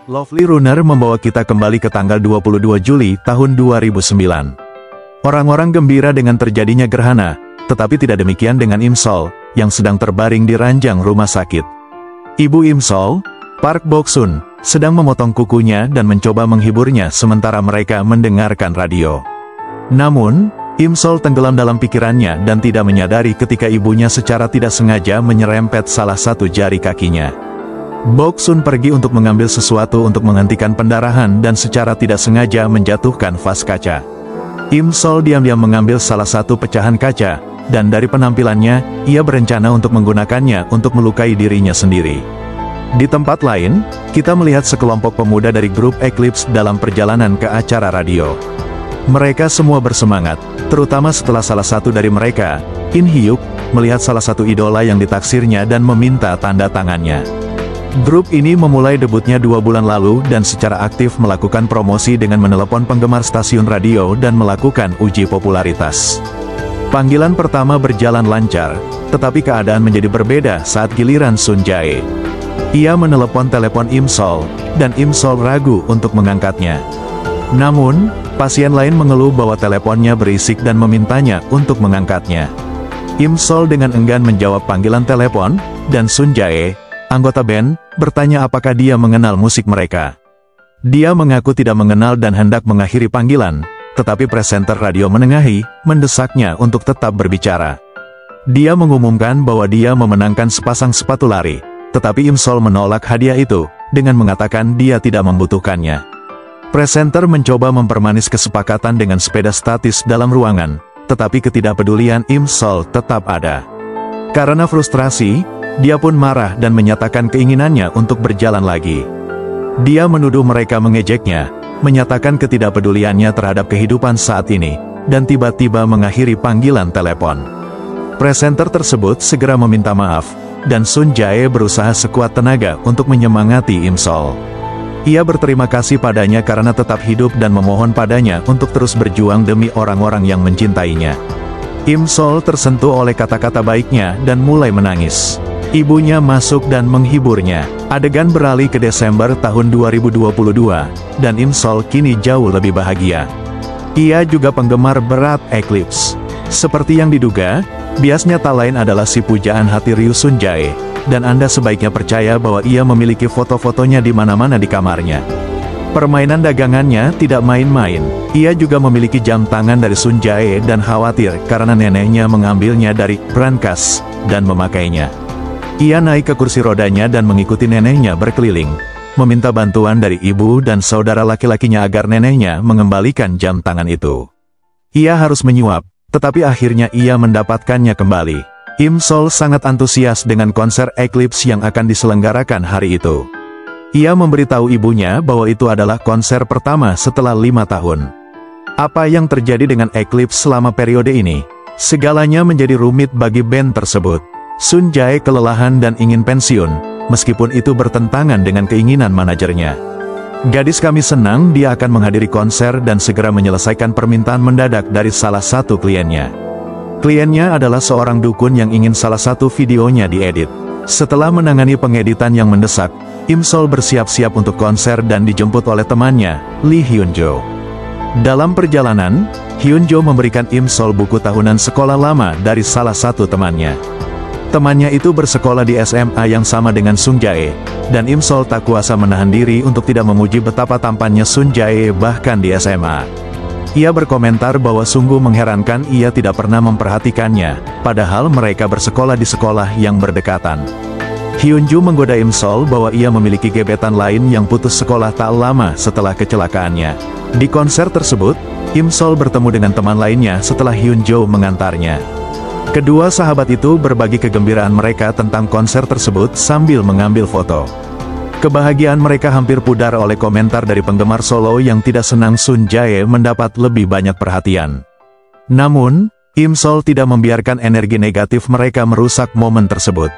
Lovely Runner membawa kita kembali ke tanggal 22 Juli tahun 2009. Orang-orang gembira dengan terjadinya gerhana, tetapi tidak demikian dengan Im Sol, yang sedang terbaring di ranjang rumah sakit. Ibu Im Sol, Park Bok-sun, sedang memotong kukunya dan mencoba menghiburnya sementara mereka mendengarkan radio. Namun, Im Sol tenggelam dalam pikirannya dan tidak menyadari ketika ibunya secara tidak sengaja menyerempet salah satu jari kakinya. Bok-sun pergi untuk mengambil sesuatu untuk menghentikan pendarahan dan secara tidak sengaja menjatuhkan vas kaca. Im Sol diam-diam mengambil salah satu pecahan kaca, dan dari penampilannya, ia berencana untuk menggunakannya untuk melukai dirinya sendiri. Di tempat lain, kita melihat sekelompok pemuda dari grup Eclipse dalam perjalanan ke acara radio. Mereka semua bersemangat, terutama setelah salah satu dari mereka, In Hyuk, melihat salah satu idola yang ditaksirnya dan meminta tanda tangannya. Grup ini memulai debutnya 2 bulan lalu dan secara aktif melakukan promosi dengan menelepon penggemar stasiun radio dan melakukan uji popularitas. Panggilan pertama berjalan lancar, tetapi keadaan menjadi berbeda saat giliran Sun Jae. Ia menelepon telepon Im Sol, dan Im Sol ragu untuk mengangkatnya. Namun, pasien lain mengeluh bahwa teleponnya berisik dan memintanya untuk mengangkatnya. Im Sol dengan enggan menjawab panggilan telepon, dan Sun Jae, anggota band, bertanya apakah dia mengenal musik mereka. Dia mengaku tidak mengenal dan hendak mengakhiri panggilan, tetapi presenter radio menengahi, mendesaknya untuk tetap berbicara. Dia mengumumkan bahwa dia memenangkan sepasang sepatu lari, tetapi Im Sol menolak hadiah itu, dengan mengatakan dia tidak membutuhkannya. Presenter mencoba mempermanis kesepakatan dengan sepeda statis dalam ruangan, tetapi ketidakpedulian Im Sol tetap ada. Karena frustrasi, dia pun marah dan menyatakan keinginannya untuk berjalan lagi. Dia menuduh mereka mengejeknya, menyatakan ketidakpeduliannya terhadap kehidupan saat ini, dan tiba-tiba mengakhiri panggilan telepon. Presenter tersebut segera meminta maaf, dan Sun Jae berusaha sekuat tenaga untuk menyemangati Im Sol. Ia berterima kasih padanya karena tetap hidup dan memohon padanya untuk terus berjuang demi orang-orang yang mencintainya. Im Sol tersentuh oleh kata-kata baiknya dan mulai menangis. Ibunya masuk dan menghiburnya. Adegan beralih ke Desember tahun 2022, dan Im Sol kini jauh lebih bahagia. Ia juga penggemar berat Eclipse. Seperti yang diduga, biasnya tak lain adalah si pujaan hati Ryu Sun Jae, dan Anda sebaiknya percaya bahwa ia memiliki foto-fotonya di mana-mana di kamarnya. Permainan dagangannya tidak main-main. Ia juga memiliki jam tangan dari Sun Jae dan khawatir karena neneknya mengambilnya dari brankas dan memakainya. Ia naik ke kursi rodanya dan mengikuti neneknya berkeliling, meminta bantuan dari ibu dan saudara laki-lakinya agar neneknya mengembalikan jam tangan itu. Ia harus menyuap, tetapi akhirnya ia mendapatkannya kembali. Im Sol sangat antusias dengan konser Eclipse yang akan diselenggarakan hari itu. Ia memberitahu ibunya bahwa itu adalah konser pertama setelah 5 tahun. Apa yang terjadi dengan Eclipse selama periode ini? Segalanya menjadi rumit bagi band tersebut. Sun Jae kelelahan dan ingin pensiun, meskipun itu bertentangan dengan keinginan manajernya. Gadis kami senang dia akan menghadiri konser dan segera menyelesaikan permintaan mendadak dari salah satu kliennya. Kliennya adalah seorang dukun yang ingin salah satu videonya diedit. Setelah menangani pengeditan yang mendesak, Im Sol bersiap-siap untuk konser dan dijemput oleh temannya, Lee Hyun Jo. Dalam perjalanan, Hyun Jo memberikan Im Sol buku tahunan sekolah lama dari salah satu temannya. Temannya itu bersekolah di SMA yang sama dengan Sun Jae, dan Im Sol tak kuasa menahan diri untuk tidak memuji betapa tampannya Sun Jae bahkan di SMA. Ia berkomentar bahwa sungguh mengherankan ia tidak pernah memperhatikannya, padahal mereka bersekolah di sekolah yang berdekatan. Hyun Jo menggoda Im Sol bahwa ia memiliki gebetan lain yang putus sekolah tak lama setelah kecelakaannya. Di konser tersebut, Im Sol bertemu dengan teman lainnya setelah Hyun Jo mengantarnya. Kedua sahabat itu berbagi kegembiraan mereka tentang konser tersebut sambil mengambil foto. Kebahagiaan mereka hampir pudar oleh komentar dari penggemar solo yang tidak senang Sun Jae mendapat lebih banyak perhatian. Namun, Im Sol tidak membiarkan energi negatif mereka merusak momen tersebut.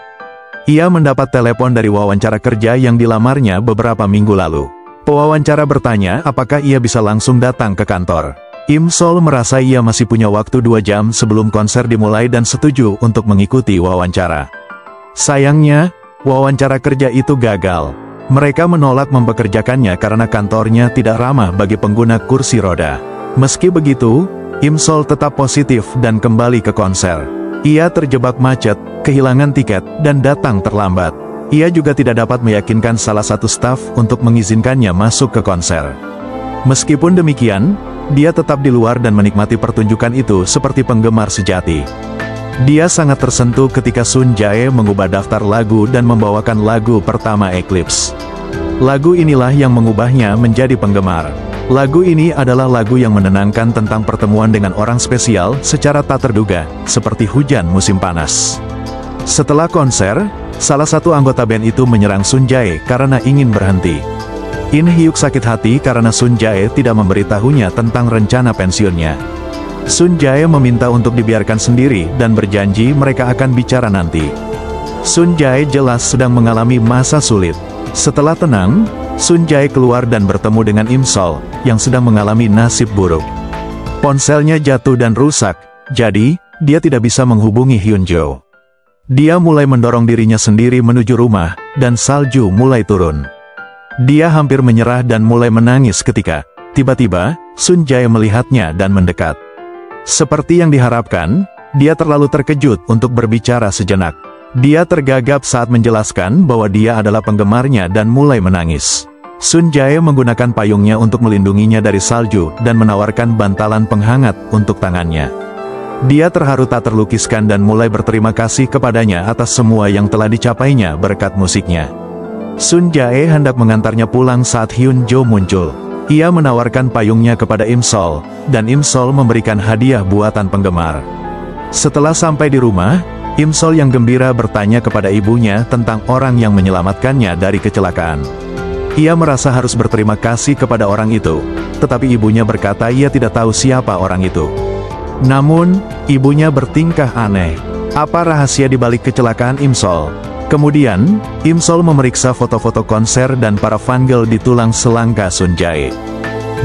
Ia mendapat telepon dari wawancara kerja yang dilamarnya beberapa minggu lalu. Pewawancara bertanya apakah ia bisa langsung datang ke kantor. Im Sol merasa ia masih punya waktu 2 jam sebelum konser dimulai dan setuju untuk mengikuti wawancara. Sayangnya, wawancara kerja itu gagal. Mereka menolak mempekerjakannya karena kantornya tidak ramah bagi pengguna kursi roda. Meski begitu, Imsol tetap positif dan kembali ke konser. Ia terjebak macet, kehilangan tiket, dan datang terlambat. Ia juga tidak dapat meyakinkan salah satu staf untuk mengizinkannya masuk ke konser. Meskipun demikian, dia tetap di luar dan menikmati pertunjukan itu seperti penggemar sejati. Dia sangat tersentuh ketika Sun Jae mengubah daftar lagu dan membawakan lagu pertama Eclipse. Lagu inilah yang mengubahnya menjadi penggemar. Lagu ini adalah lagu yang menenangkan tentang pertemuan dengan orang spesial secara tak terduga, seperti hujan musim panas. Setelah konser, salah satu anggota band itu menyerang Sun Jae karena ingin berhenti. In Hyuk sakit hati karena Sun Jae tidak memberitahunya tentang rencana pensiunnya. Sun Jae meminta untuk dibiarkan sendiri dan berjanji mereka akan bicara nanti. Sun Jae jelas sedang mengalami masa sulit. Setelah tenang, Sun Jae keluar dan bertemu dengan Imsol, yang sedang mengalami nasib buruk. Ponselnya jatuh dan rusak, jadi, dia tidak bisa menghubungi Hyunjo. Dia mulai mendorong dirinya sendiri menuju rumah, dan salju mulai turun. Dia hampir menyerah dan mulai menangis ketika, tiba-tiba, Sun Jae melihatnya dan mendekat. Seperti yang diharapkan, dia terlalu terkejut untuk berbicara sejenak. Dia tergagap saat menjelaskan bahwa dia adalah penggemarnya dan mulai menangis. Sun Jae menggunakan payungnya untuk melindunginya dari salju dan menawarkan bantalan penghangat untuk tangannya. Dia terharu tak terlukiskan dan mulai berterima kasih kepadanya atas semua yang telah dicapainya berkat musiknya. Sun Jae hendak mengantarnya pulang saat Hyunjo muncul. Ia menawarkan payungnya kepada Imsol, dan Imsol memberikan hadiah buatan penggemar. Setelah sampai di rumah, Imsol yang gembira bertanya kepada ibunya tentang orang yang menyelamatkannya dari kecelakaan. Ia merasa harus berterima kasih kepada orang itu, tetapi ibunya berkata ia tidak tahu siapa orang itu. Namun, ibunya bertingkah aneh. Apa rahasia di balik kecelakaan Imsol? Kemudian, Imsol memeriksa foto-foto konser dan para fangirl di tulang selangka Sun Jae.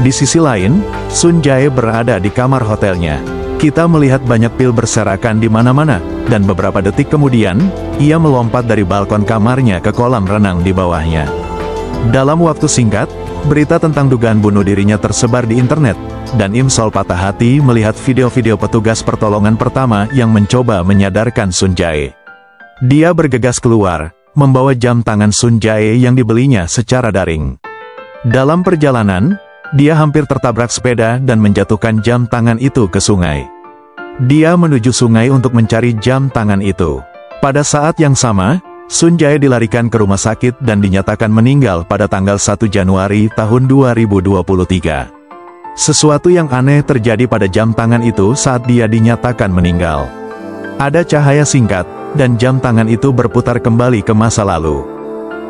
Di sisi lain, Sun Jae berada di kamar hotelnya. Kita melihat banyak pil berserakan di mana-mana, dan beberapa detik kemudian, ia melompat dari balkon kamarnya ke kolam renang di bawahnya. Dalam waktu singkat, berita tentang dugaan bunuh dirinya tersebar di internet, dan Imsol patah hati melihat video-video petugas pertolongan pertama yang mencoba menyadarkan Sun Jae. Dia bergegas keluar, membawa jam tangan Sun Jae yang dibelinya secara daring. Dalam perjalanan, dia hampir tertabrak sepeda dan menjatuhkan jam tangan itu ke sungai. Dia menuju sungai untuk mencari jam tangan itu. Pada saat yang sama, Sun Jae dilarikan ke rumah sakit dan dinyatakan meninggal pada tanggal 1 Januari tahun 2023. Sesuatu yang aneh terjadi pada jam tangan itu saat dia dinyatakan meninggal. Ada cahaya singkat, dan jam tangan itu berputar kembali ke masa lalu.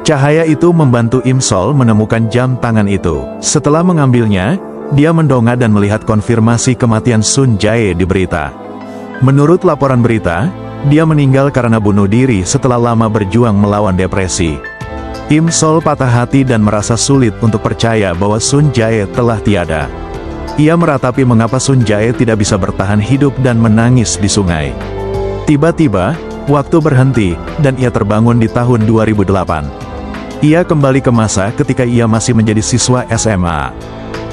Cahaya itu membantu Imsol menemukan jam tangan itu. Setelah mengambilnya, dia mendongak dan melihat konfirmasi kematian Sun Jae di berita. Menurut laporan berita, dia meninggal karena bunuh diri setelah lama berjuang melawan depresi. Imsol patah hati dan merasa sulit untuk percaya bahwa Sun Jae telah tiada. Ia meratapi mengapa Sun Jae tidak bisa bertahan hidup dan menangis di sungai. Tiba-tiba, waktu berhenti, dan ia terbangun di tahun 2008. Ia kembali ke masa ketika ia masih menjadi siswa SMA.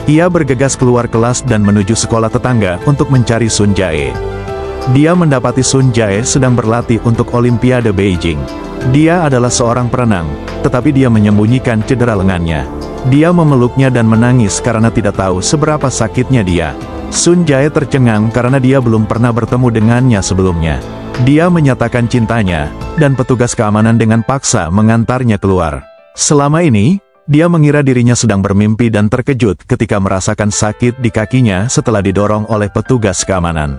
Ia bergegas keluar kelas dan menuju sekolah tetangga untuk mencari Sun Jae. Dia mendapati Sun Jae sedang berlatih untuk Olimpiade Beijing. Dia adalah seorang perenang, tetapi dia menyembunyikan cedera lengannya. Dia memeluknya dan menangis karena tidak tahu seberapa sakitnya dia. Sun Jae tercengang karena dia belum pernah bertemu dengannya sebelumnya. Dia menyatakan cintanya, dan petugas keamanan dengan paksa mengantarnya keluar. Selama ini, dia mengira dirinya sedang bermimpi dan terkejut ketika merasakan sakit di kakinya setelah didorong oleh petugas keamanan.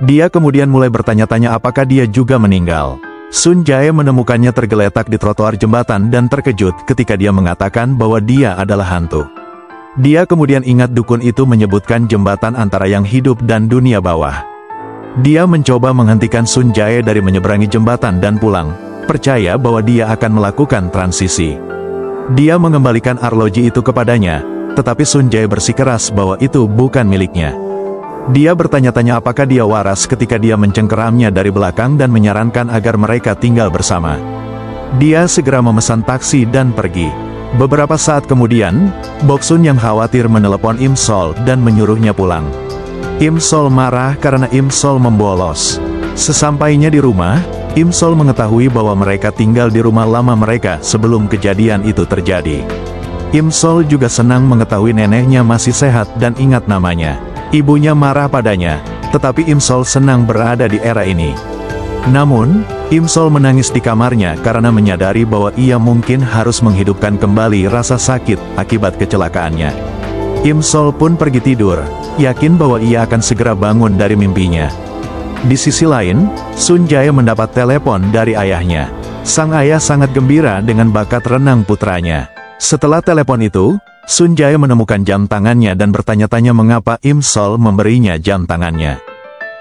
Dia kemudian mulai bertanya-tanya apakah dia juga meninggal. Sun Jae menemukannya tergeletak di trotoar jembatan dan terkejut ketika dia mengatakan bahwa dia adalah hantu. Dia kemudian ingat dukun itu menyebutkan jembatan antara yang hidup dan dunia bawah. Dia mencoba menghentikan Sun Jae dari menyeberangi jembatan dan pulang, percaya bahwa dia akan melakukan transisi. Dia mengembalikan arloji itu kepadanya, tetapi Sun Jae bersikeras bahwa itu bukan miliknya. Dia bertanya-tanya apakah dia waras ketika dia mencengkeramnya dari belakang dan menyarankan agar mereka tinggal bersama. Dia segera memesan taksi dan pergi. Beberapa saat kemudian, Boksun yang khawatir menelepon Im Sol dan menyuruhnya pulang. Im Sol marah karena Im Sol membolos. Sesampainya di rumah, Im Sol mengetahui bahwa mereka tinggal di rumah lama mereka sebelum kejadian itu terjadi. Im Sol juga senang mengetahui neneknya masih sehat dan ingat namanya. Ibunya marah padanya, tetapi Im Sol senang berada di era ini. Namun, Im Sol menangis di kamarnya karena menyadari bahwa ia mungkin harus menghidupkan kembali rasa sakit akibat kecelakaannya. Im Sol pun pergi tidur, yakin bahwa ia akan segera bangun dari mimpinya. Di sisi lain, Sun Jae mendapat telepon dari ayahnya. Sang ayah sangat gembira dengan bakat renang putranya. Setelah telepon itu, Sun Jae menemukan jam tangannya dan bertanya-tanya mengapa Im Sol memberinya jam tangannya.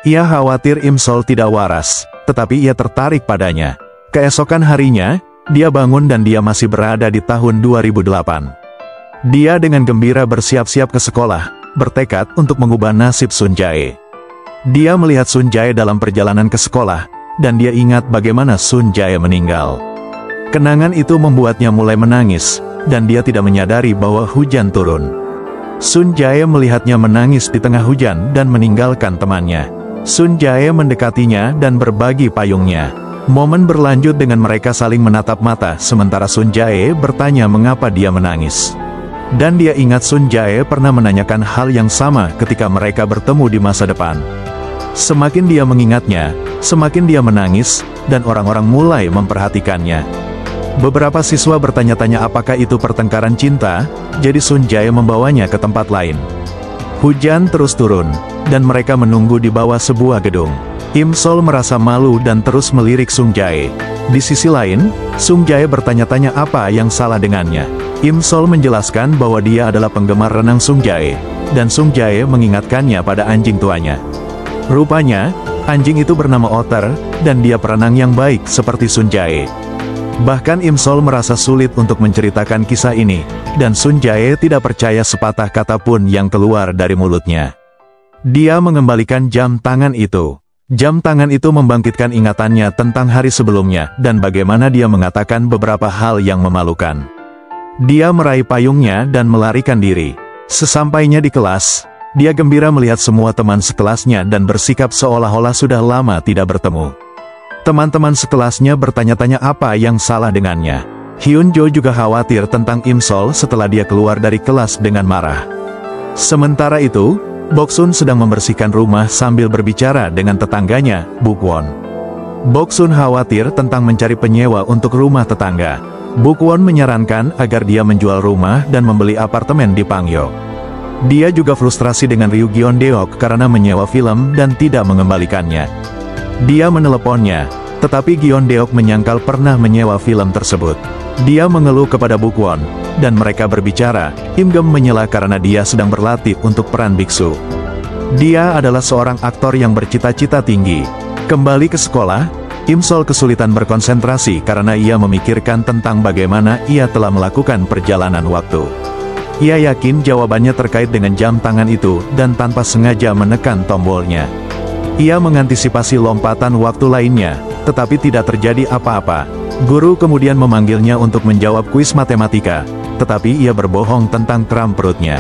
Ia khawatir Im Sol tidak waras, tetapi ia tertarik padanya. Keesokan harinya, dia bangun dan dia masih berada di tahun 2008. Dia dengan gembira bersiap-siap ke sekolah, bertekad untuk mengubah nasib Sun Jae. Dia melihat Sun Jae dalam perjalanan ke sekolah, dan dia ingat bagaimana Sun Jae meninggal. Kenangan itu membuatnya mulai menangis, dan dia tidak menyadari bahwa hujan turun. Sun Jae melihatnya menangis di tengah hujan dan meninggalkan temannya. Sun Jae mendekatinya dan berbagi payungnya. Momen berlanjut dengan mereka saling menatap mata sementara Sun Jae bertanya mengapa dia menangis. Dan dia ingat Sun Jae pernah menanyakan hal yang sama ketika mereka bertemu di masa depan. Semakin dia mengingatnya, semakin dia menangis, dan orang-orang mulai memperhatikannya. Beberapa siswa bertanya-tanya apakah itu pertengkaran cinta, jadi Sun Jae membawanya ke tempat lain. Hujan terus turun, dan mereka menunggu di bawah sebuah gedung. Im Sol merasa malu dan terus melirik Sun Jae. Di sisi lain, Sun Jae bertanya-tanya apa yang salah dengannya. Im Sol menjelaskan bahwa dia adalah penggemar renang Sun Jae, dan Sun Jae mengingatkannya pada anjing tuanya. Rupanya, anjing itu bernama Otter, dan dia perenang yang baik seperti Sun Jae. Bahkan Im Sol merasa sulit untuk menceritakan kisah ini, dan Sun Jae tidak percaya sepatah kata pun yang keluar dari mulutnya. Dia mengembalikan jam tangan itu. Jam tangan itu membangkitkan ingatannya tentang hari sebelumnya, dan bagaimana dia mengatakan beberapa hal yang memalukan. Dia meraih payungnya dan melarikan diri. Sesampainya di kelas, dia gembira melihat semua teman sekelasnya dan bersikap seolah-olah sudah lama tidak bertemu. Teman-teman sekelasnya bertanya-tanya apa yang salah dengannya. Hyun Jo juga khawatir tentang Im Sol setelah dia keluar dari kelas dengan marah. Sementara itu, Boksun sedang membersihkan rumah sambil berbicara dengan tetangganya, Bukwon. Boksun khawatir tentang mencari penyewa untuk rumah tetangga. Bukwon menyarankan agar dia menjual rumah dan membeli apartemen di Pangyo. Dia juga frustrasi dengan Ryu Gyeondeok karena menyewa film dan tidak mengembalikannya. Dia meneleponnya, tetapi Gyeondeok menyangkal pernah menyewa film tersebut. Dia mengeluh kepada Bukwon, dan mereka berbicara. Im Gem menyela karena dia sedang berlatih untuk peran biksu. Dia adalah seorang aktor yang bercita-cita tinggi. Kembali ke sekolah, Im Sol kesulitan berkonsentrasi karena ia memikirkan tentang bagaimana ia telah melakukan perjalanan waktu. Ia yakin jawabannya terkait dengan jam tangan itu dan tanpa sengaja menekan tombolnya. Ia mengantisipasi lompatan waktu lainnya, tetapi tidak terjadi apa-apa. Guru kemudian memanggilnya untuk menjawab kuis matematika, tetapi ia berbohong tentang kram perutnya.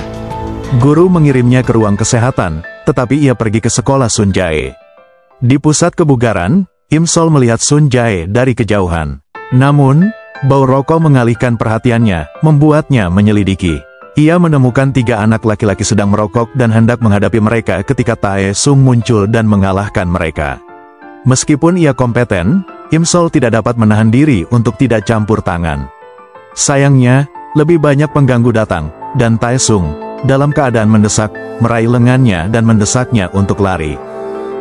Guru mengirimnya ke ruang kesehatan, tetapi ia pergi ke sekolah Sun Jae. Di pusat kebugaran, Im Sol melihat Sun Jae dari kejauhan. Namun, bau rokok mengalihkan perhatiannya, membuatnya menyelidiki. Ia menemukan 3 anak laki-laki sedang merokok dan hendak menghadapi mereka ketika Tae Sung muncul dan mengalahkan mereka. Meskipun ia kompeten, Im Sol tidak dapat menahan diri untuk tidak campur tangan. Sayangnya, lebih banyak pengganggu datang, dan Tae Sung, dalam keadaan mendesak, meraih lengannya dan mendesaknya untuk lari.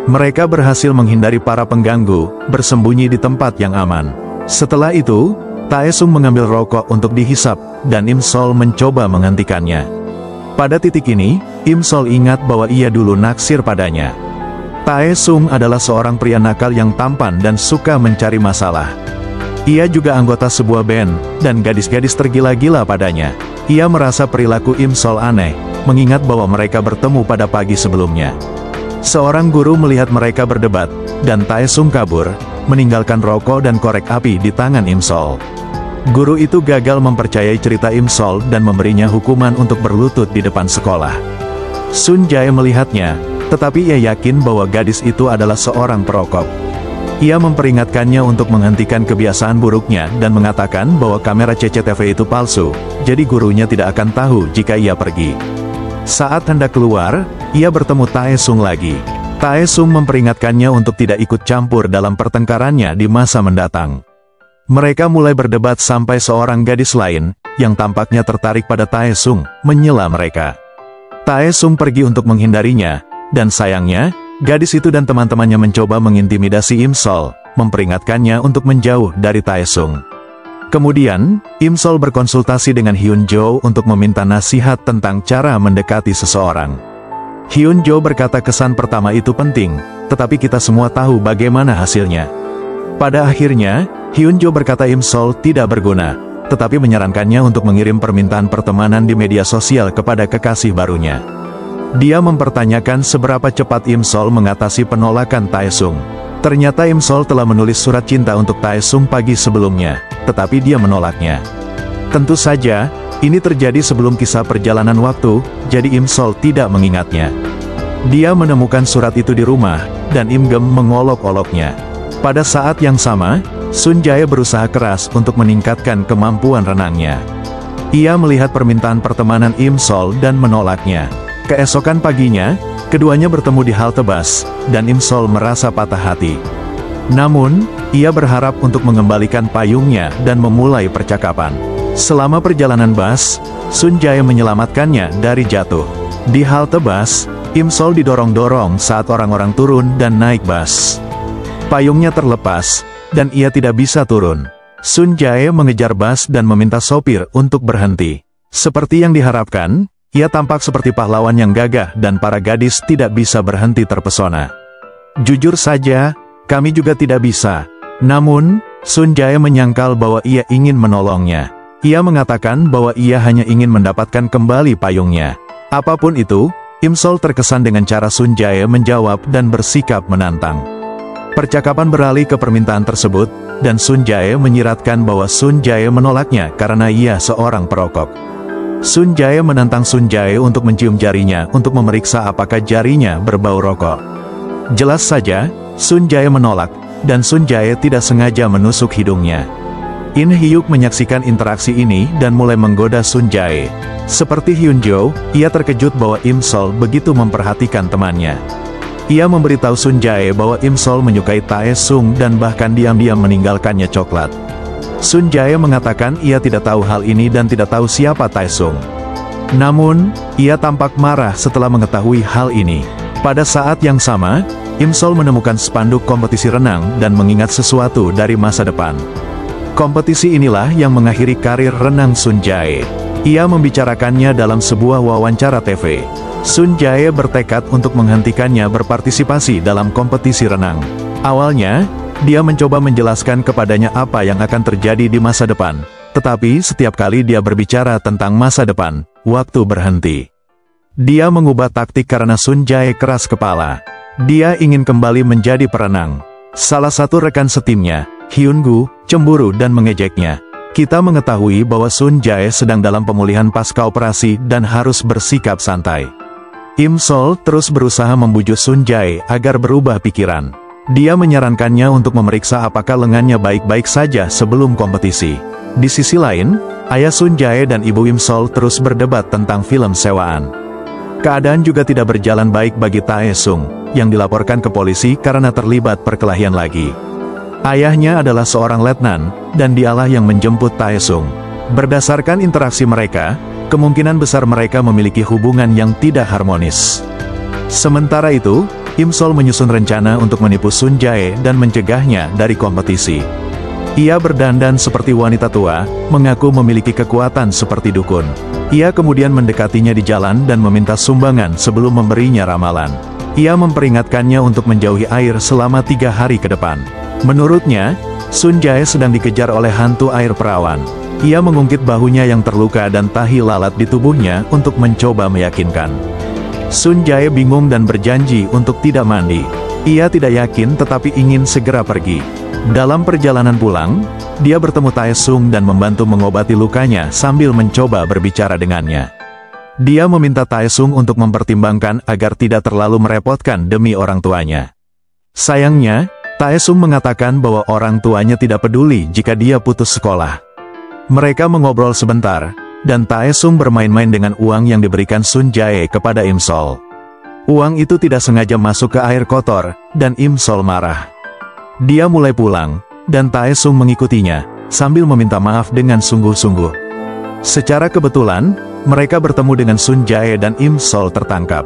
Mereka berhasil menghindari para pengganggu, bersembunyi di tempat yang aman. Setelah itu, Tae Sung mengambil rokok untuk dihisap, dan Im Sol mencoba menghentikannya. Pada titik ini, Im Sol ingat bahwa ia dulu naksir padanya. Tae Sung adalah seorang pria nakal yang tampan dan suka mencari masalah. Ia juga anggota sebuah band, dan gadis-gadis tergila-gila padanya. Ia merasa perilaku Im Sol aneh, mengingat bahwa mereka bertemu pada pagi sebelumnya. Seorang guru melihat mereka berdebat, dan Tae Sung kabur, meninggalkan rokok dan korek api di tangan Im Sol. Guru itu gagal mempercayai cerita Im Sol dan memberinya hukuman untuk berlutut di depan sekolah. Sun Jae melihatnya, tetapi ia yakin bahwa gadis itu adalah seorang perokok. Ia memperingatkannya untuk menghentikan kebiasaan buruknya dan mengatakan bahwa kamera CCTV itu palsu, jadi gurunya tidak akan tahu jika ia pergi. Saat hendak keluar, ia bertemu Tae Sung lagi. Tae Sung memperingatkannya untuk tidak ikut campur dalam pertengkarannya di masa mendatang. Mereka mulai berdebat sampai seorang gadis lain, yang tampaknya tertarik pada Tae Sung, menyela mereka. Tae Sung pergi untuk menghindarinya, dan sayangnya, gadis itu dan teman-temannya mencoba mengintimidasi Im Sol, memperingatkannya untuk menjauh dari Tae Sung. Kemudian, Im Sol berkonsultasi dengan Hyun Jo untuk meminta nasihat tentang cara mendekati seseorang. Hyun Jo berkata kesan pertama itu penting, tetapi kita semua tahu bagaimana hasilnya. Pada akhirnya, Hyun Jo berkata Im Sol tidak berguna, tetapi menyarankannya untuk mengirim permintaan pertemanan di media sosial kepada kekasih barunya. Dia mempertanyakan seberapa cepat Im Sol mengatasi penolakan Tae Sung. Ternyata Im Sol telah menulis surat cinta untuk Tae Sung pagi sebelumnya, tetapi dia menolaknya. Tentu saja, ini terjadi sebelum kisah perjalanan waktu, jadi Im Sol tidak mengingatnya. Dia menemukan surat itu di rumah, dan Im Gem mengolok-oloknya. Pada saat yang sama, Sun Jae berusaha keras untuk meningkatkan kemampuan renangnya. Ia melihat permintaan pertemanan Im Sol dan menolaknya. Keesokan paginya, keduanya bertemu di halte bus, dan Im Sol merasa patah hati. Namun, ia berharap untuk mengembalikan payungnya dan memulai percakapan. Selama perjalanan bus, Sun Jae menyelamatkannya dari jatuh. Di halte bus, Im Sol didorong-dorong saat orang-orang turun dan naik bus. Payungnya terlepas, dan ia tidak bisa turun. Sun Jae mengejar bus dan meminta sopir untuk berhenti. Seperti yang diharapkan, ia tampak seperti pahlawan yang gagah dan para gadis tidak bisa berhenti terpesona. Jujur saja, kami juga tidak bisa. Namun, Sun Jae menyangkal bahwa ia ingin menolongnya. Ia mengatakan bahwa ia hanya ingin mendapatkan kembali payungnya. Apapun itu, Im Sol terkesan dengan cara Sun Jae menjawab dan bersikap menantang. Percakapan beralih ke permintaan tersebut, dan Sun Jae menyiratkan bahwa Sun Jae menolaknya karena ia seorang perokok. Sun Jae menantang Sun Jae untuk mencium jarinya untuk memeriksa apakah jarinya berbau rokok. Jelas saja, Sun Jae menolak, dan Sun Jae tidak sengaja menusuk hidungnya. In Hyuk menyaksikan interaksi ini dan mulai menggoda Sun Jae. Seperti Hyun Jo, ia terkejut bahwa Im Sol begitu memperhatikan temannya. Ia memberitahu Sun Jae bahwa Im Sol menyukai Tae Sung dan bahkan diam-diam meninggalkannya coklat. Sun Jae mengatakan ia tidak tahu hal ini dan tidak tahu siapa Tae Sung. Namun, ia tampak marah setelah mengetahui hal ini. Pada saat yang sama, Im Sol menemukan spanduk kompetisi renang dan mengingat sesuatu dari masa depan. Kompetisi inilah yang mengakhiri karir renang Sun Jae. Ia membicarakannya dalam sebuah wawancara TV. Sun Jae bertekad untuk menghentikannya berpartisipasi dalam kompetisi renang. Awalnya, dia mencoba menjelaskan kepadanya apa yang akan terjadi di masa depan. Tetapi setiap kali dia berbicara tentang masa depan, waktu berhenti. Dia mengubah taktik karena Sun Jae keras kepala. Dia ingin kembali menjadi perenang. Salah satu rekan setimnya, Hyun Gu, cemburu dan mengejeknya. Kita mengetahui bahwa Sun Jae sedang dalam pemulihan pasca operasi dan harus bersikap santai. Im Sol terus berusaha membujuk Sun Jae agar berubah pikiran. Dia menyarankannya untuk memeriksa apakah lengannya baik-baik saja sebelum kompetisi. Di sisi lain, ayah Sun Jae dan ibu Im Sol terus berdebat tentang film sewaan. Keadaan juga tidak berjalan baik bagi Tae Sung, yang dilaporkan ke polisi karena terlibat perkelahian lagi. Ayahnya adalah seorang letnan, dan dialah yang menjemput Tae Sung. Berdasarkan interaksi mereka, kemungkinan besar mereka memiliki hubungan yang tidak harmonis. Sementara itu, Im Sol menyusun rencana untuk menipu Sun Jae dan mencegahnya dari kompetisi. Ia berdandan seperti wanita tua, mengaku memiliki kekuatan seperti dukun. Ia kemudian mendekatinya di jalan dan meminta sumbangan sebelum memberinya ramalan. Ia memperingatkannya untuk menjauhi air selama 3 hari ke depan. Menurutnya, Sun Jae sedang dikejar oleh hantu air perawan. Ia mengungkit bahunya yang terluka dan tahi lalat di tubuhnya untuk mencoba meyakinkan. Sun Jae bingung dan berjanji untuk tidak mandi. Ia tidak yakin tetapi ingin segera pergi. Dalam perjalanan pulang, dia bertemu Taesung dan membantu mengobati lukanya sambil mencoba berbicara dengannya. Dia meminta Taesung untuk mempertimbangkan agar tidak terlalu merepotkan demi orang tuanya. Sayangnya, Taesung mengatakan bahwa orang tuanya tidak peduli jika dia putus sekolah. Mereka mengobrol sebentar, dan Taesung bermain-main dengan uang yang diberikan Sun Jae kepada Im Sol. Uang itu tidak sengaja masuk ke air kotor, dan Im Sol marah. Dia mulai pulang, dan Taesung mengikutinya, sambil meminta maaf dengan sungguh-sungguh. Secara kebetulan, mereka bertemu dengan Sun Jae dan Im Sol tertangkap.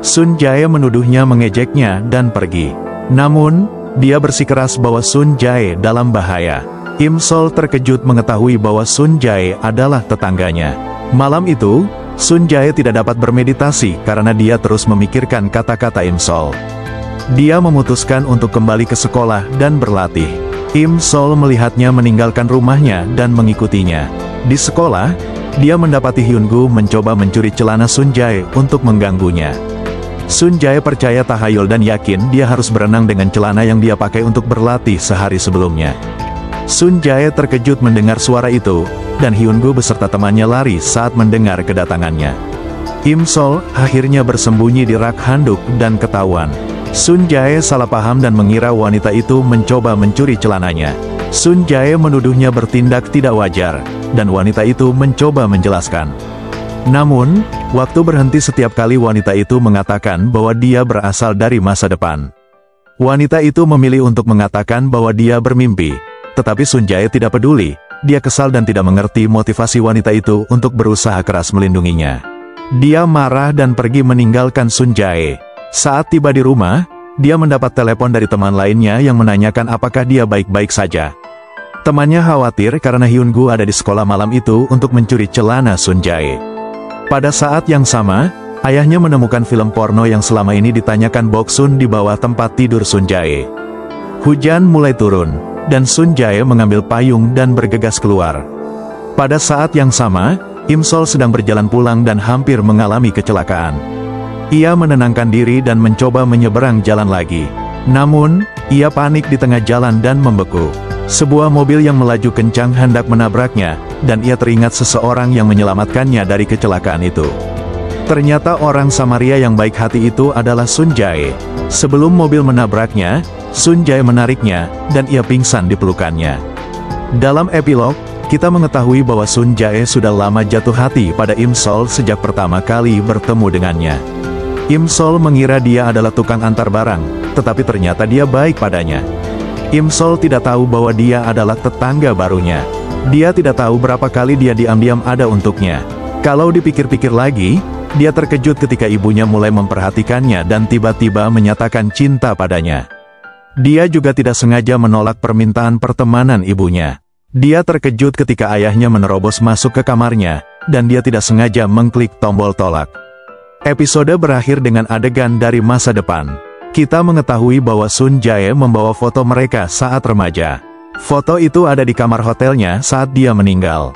Sun Jae menuduhnya mengejeknya dan pergi. Namun, dia bersikeras bahwa Sun Jae dalam bahaya. Im Sol terkejut mengetahui bahwa Sun Jae adalah tetangganya. Malam itu, Sun Jae tidak dapat bermeditasi karena dia terus memikirkan kata-kata Im Sol. Dia memutuskan untuk kembali ke sekolah dan berlatih. Im Sol melihatnya meninggalkan rumahnya dan mengikutinya. Di sekolah, dia mendapati Hyun-gu mencoba mencuri celana Sun Jae untuk mengganggunya. Sun Jae percaya tahayul dan yakin dia harus berenang dengan celana yang dia pakai untuk berlatih sehari sebelumnya. Sun Jae terkejut mendengar suara itu, dan Hyun-gu beserta temannya lari saat mendengar kedatangannya. Im Sol akhirnya bersembunyi di rak handuk dan ketahuan. Sun Jae salah paham dan mengira wanita itu mencoba mencuri celananya. Sun Jae menuduhnya bertindak tidak wajar, dan wanita itu mencoba menjelaskan. Namun, waktu berhenti setiap kali wanita itu mengatakan bahwa dia berasal dari masa depan. Wanita itu memilih untuk mengatakan bahwa dia bermimpi, tetapi Sun Jae tidak peduli. Dia kesal dan tidak mengerti motivasi wanita itu untuk berusaha keras melindunginya. Dia marah dan pergi meninggalkan Sun Jae. Saat tiba di rumah, dia mendapat telepon dari teman lainnya yang menanyakan apakah dia baik-baik saja. Temannya khawatir karena Hyun-gu ada di sekolah malam itu untuk mencuri celana Sun Jae. Pada saat yang sama, ayahnya menemukan film porno yang selama ini ditanyakan Boksun di bawah tempat tidur Sun Jae. Hujan mulai turun, dan Sun Jae mengambil payung dan bergegas keluar. Pada saat yang sama, Im Sol sedang berjalan pulang dan hampir mengalami kecelakaan. Ia menenangkan diri dan mencoba menyeberang jalan lagi. Namun, ia panik di tengah jalan dan membeku. Sebuah mobil yang melaju kencang hendak menabraknya, dan ia teringat seseorang yang menyelamatkannya dari kecelakaan itu. Ternyata orang Samaria yang baik hati itu adalah Sun Jae. Sebelum mobil menabraknya, Sun Jae menariknya, dan ia pingsan di pelukannya. Dalam epilog, kita mengetahui bahwa Sun Jae sudah lama jatuh hati pada Im Sol sejak pertama kali bertemu dengannya. Im Sol mengira dia adalah tukang antar barang, tetapi ternyata dia baik padanya. Im Sol tidak tahu bahwa dia adalah tetangga barunya. Dia tidak tahu berapa kali dia diam-diam ada untuknya. Kalau dipikir-pikir lagi, dia terkejut ketika ibunya mulai memperhatikannya dan tiba-tiba menyatakan cinta padanya. Dia juga tidak sengaja menolak permintaan pertemanan ibunya. Dia terkejut ketika ayahnya menerobos masuk ke kamarnya, dan dia tidak sengaja mengklik tombol tolak. Episode berakhir dengan adegan dari masa depan. Kita mengetahui bahwa Sun Jae membawa foto mereka saat remaja. Foto itu ada di kamar hotelnya saat dia meninggal.